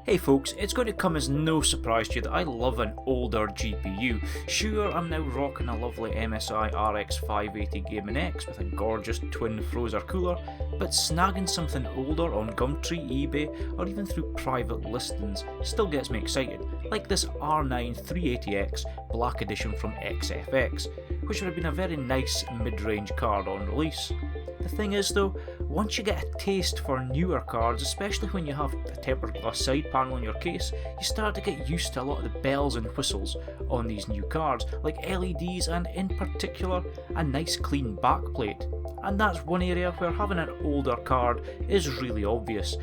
Hey folks, it's going to come as no surprise to you that I love an older GPU. Sure, I'm now rocking a lovely MSI RX 580 Gaming X with a gorgeous Twin Frozr cooler, but snagging something older on Gumtree, eBay, or even through private listings still gets me excited, like this R9 380X Black Edition from XFX, which would have been a very nice mid-range card on release. The thing is though, once you get a taste for newer cards, especially when you have a tempered glass side panel in your case, you start to get used to a lot of the bells and whistles on these new cards, like LEDs and in particular a nice clean backplate. And that's one area where having an older card is really obvious.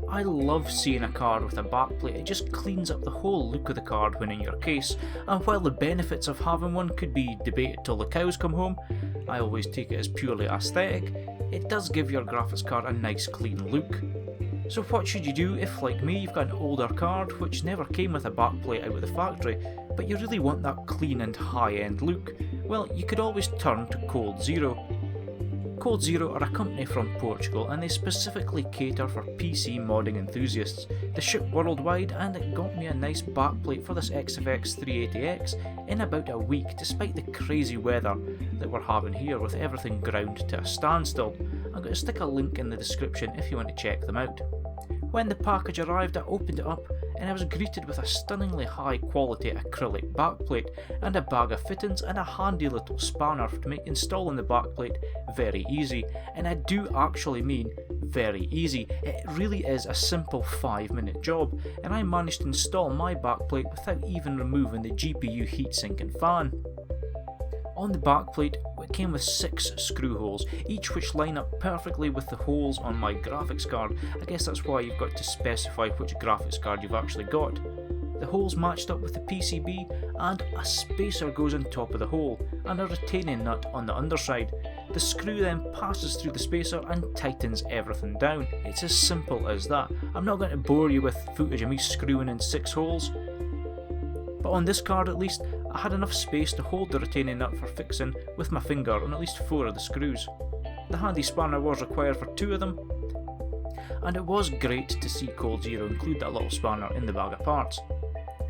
I love seeing a card with a backplate. It just cleans up the whole look of the card when in your case, and while the benefits of having one could be debated till the cows come home, I always take it as purely aesthetic, it does give your graphics card a nice clean look. So what should you do if, like me, you've got an older card which never came with a backplate out of the factory, but you really want that clean and high-end look? Well, you could always turn to COLDZERO. COLDZERO are a company from Portugal and they specifically cater for PC modding enthusiasts. They ship worldwide and it got me a nice backplate for this XFX 380X in about a week, despite the crazy weather that we're having here with everything ground to a standstill. I'm going to stick a link in the description if you want to check them out. When the package arrived, I opened it up and I was greeted with a stunningly high quality acrylic backplate and a bag of fittings and a handy little spanner to make installing the backplate very easy. And I do actually mean very easy. It really is a simple 5-minute job, and I managed to install my backplate without even removing the GPU heatsink and fan. On the backplate, it came with 6 screw holes, each which line up perfectly with the holes on my graphics card. I guess that's why you've got to specify which graphics card you've actually got. The holes matched up with the PCB, and a spacer goes on top of the hole, and a retaining nut on the underside. The screw then passes through the spacer and tightens everything down. It's as simple as that. I'm not going to bore you with footage of me screwing in 6 holes, but on this card at least, I had enough space to hold the retaining nut for fixing with my finger on at least 4 of the screws. The handy spanner was required for 2 of them, and it was great to see COLDZERO include that little spanner in the bag of parts.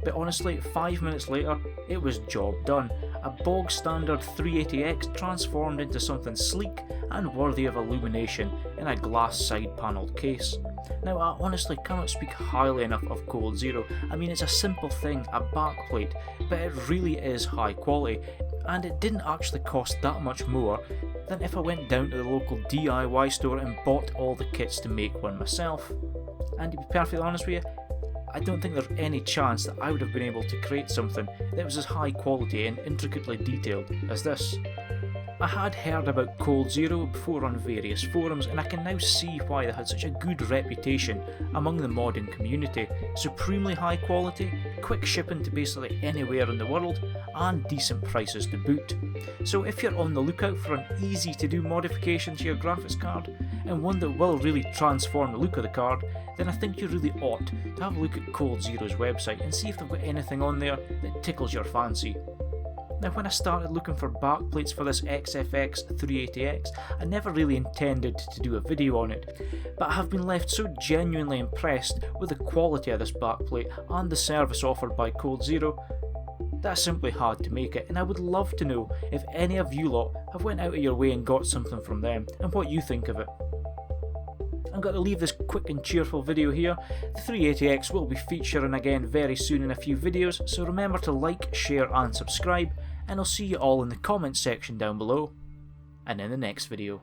But honestly, 5 minutes later, it was job done. A bog standard 380X transformed into something sleek and worthy of illumination in a glass side panelled case. Now, I honestly cannot speak highly enough of COLDZERO. I mean, it's a simple thing, a backplate, but it really is high quality, and it didn't actually cost that much more than if I went down to the local DIY store and bought all the kits to make one myself. And to be perfectly honest with you, I don't think there's any chance that I would have been able to create something that was as high quality and intricately detailed as this. I had heard about COLDZERO before on various forums, and I can now see why they had such a good reputation among the modding community. Supremely high quality, quick shipping to basically anywhere in the world, and decent prices to boot. So if you're on the lookout for an easy to do modification to your graphics card, and one that will really transform the look of the card, then I think you really ought to have a look at COLDZERO's website and see if they've got anything on there that tickles your fancy. Now, when I started looking for backplates for this XFX 380X, I never really intended to do a video on it, but I have been left so genuinely impressed with the quality of this backplate and the service offered by COLDZERO that I simply had to make it, and I would love to know if any of you lot have went out of your way and got something from them, and what you think of it. I'm going to leave this quick and cheerful video here. The 380X will be featuring again very soon in a few videos, so remember to like, share and subscribe, and I'll see you all in the comments section down below, and in the next video.